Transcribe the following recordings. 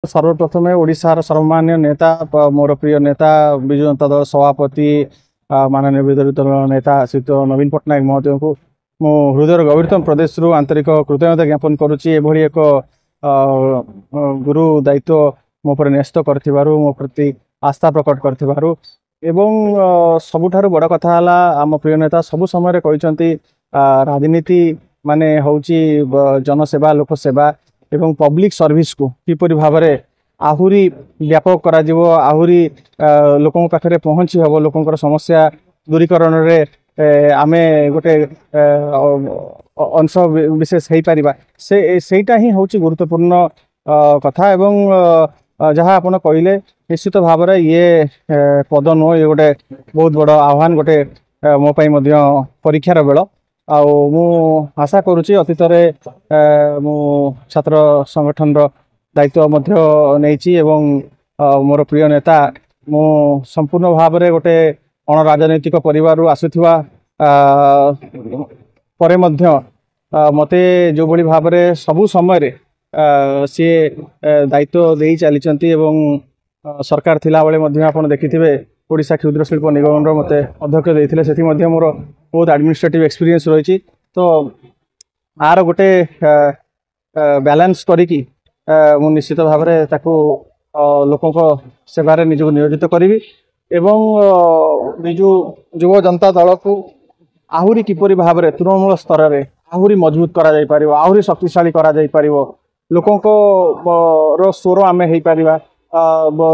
सर्वप्रथमे ओडिशार सर्वमान्य नेता मोर प्रिय नेता विजु जनता दल सभापति माननीय विरोधी दल नेता श्रीयुत नवीन पट्टनायक महोदय को मो हृदय गभीरतम प्रदेश आंतरिक कृतज्ञता ज्ञापन करुच्ची एभली एक गुरु दायित्व मो पर न्यस्त करथिबारु मो प्रति आस्था प्रकट करथिबारु एवं सबुठारु बड़ कथा हला आम प्रिय नेता सबु समय कहते राजनीति माने होउची जनसेवा लोक सेवा एवं पब्लिक सर्विस को किपरि भाव में आहुरी व्यापक करा जीवो आहुरी लोकों पाखरे पहुँची हम लोकों समस्या दूरीकरण रे आमे गोटे अंश विशेष हो पारिबा सेटा ही होची गुरुत्वपूर्ण कथा एवं जहाँ आपण कहले निश्चित भाव में ये पद नुह ये गोटे बहुत बड़ आह्वान गोटे मो पाई मध्य परीक्षार बेल मु आशा करुच्ची अतीत मु छात्र संगठन दायित्व एवं मोर प्रिय नेता मु संपूर्ण भाव में गोटे अण राजनैतिक परिवार आसुवा मते जो बड़ी भाव में सबु समय सी दायित्व दे चली सरकार थिला बेले आप देखिथे ओडिशा क्षुद्र शिल्प निगम मते अध्यक्ष देते से मोर बहुत एडमिनिस्ट्रेटिव एक्सपीरियंस रही तो आर गोटे बैलेंस करी निश्चित भाव में ताकू लोकों सेवारे निजक नियोजित करी एवं विजु युव जनता दल को आहुरी किपरि भाव में तृणमूल स्तर में आहुरी मजबूत करा जाई परिवो आहुरी शक्तिशाली करा जाई परिवो लोकों रो स्वर आमे हेई परिबा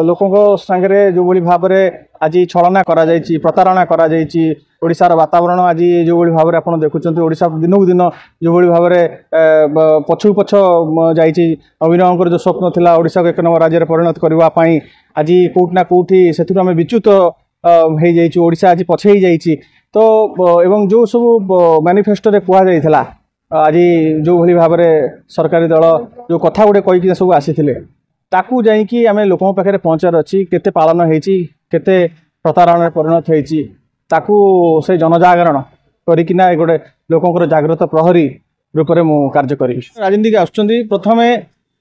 लोकों संगे जो बड़ी भाव में आज छलना करा जायछि प्रतारणा करा जायछि ओडिशार वातावरण आज जो बड़ी भाव में आप देखुं ओडिशा दिनकू दिन जो बड़ी भाव में पछू पछ जाइछि अभिनव जो स्वप्न थिला ओडिशा को एक नंबर राज्य में परिणत करने आज कोठना कोठी से आम विच्युत हो जाइछि ओडिशा आज पछे जाइछि तो एवं जो सब मैनिफेस्टो रे कुआ जाइथिला आज जो भली भाव में सरकारी दल जो कथा गुटे कहीकि सब आसी ताकू जाइकी आम लोकों पाखे पहुँचार अच्छी केते पालन होती केते प्रतारण परिणत होती ताकू से जनजागरण करिकिना गोटे लोकों जागृत प्रहरी रूप में मु कार्य करी राजनीति आसुँच प्रथम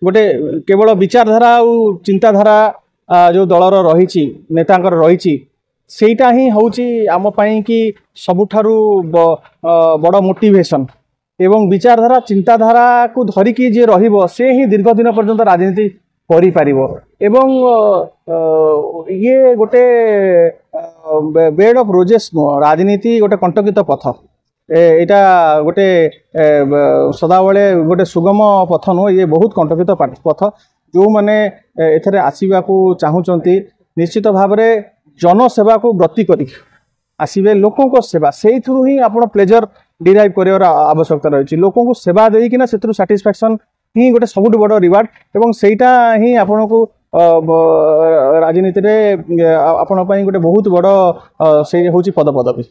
गोटे केवल विचारधारा और चिंताधारा जो दलर रही नेता रही सेटा ही होची आम पाई कि सबुठारु बड़ मोटिवेशन एवं विचारधारा चिंताधारा को धरिकी जे रहिबो से ही दीर्घ दिन पर्यंत राजनीति करि पारिबो एवं ये गोटे बेड ऑफ रोजेस राजनीति गोटे कंटकित पथ एटा गोटे सदाबले गोटे सुगम पथ नुह ये बहुत कंटकित पथ जो माने एथरे आसीबा को चाहूचंती निश्चित भाव में जनसेवा को व्रती करी आसवे लोकों को सेवा से ही आप प्लेजर डिराइव कर आवश्यकता रही लोकों को सेवा देकिना से साटिस्फैक्शन ही गोटे सबुठ बड़ रिवार्ड एवं सेटा ही आपण को राजनीति रे आपण गोटे बहुत बड़ से हूँ पद पदवी।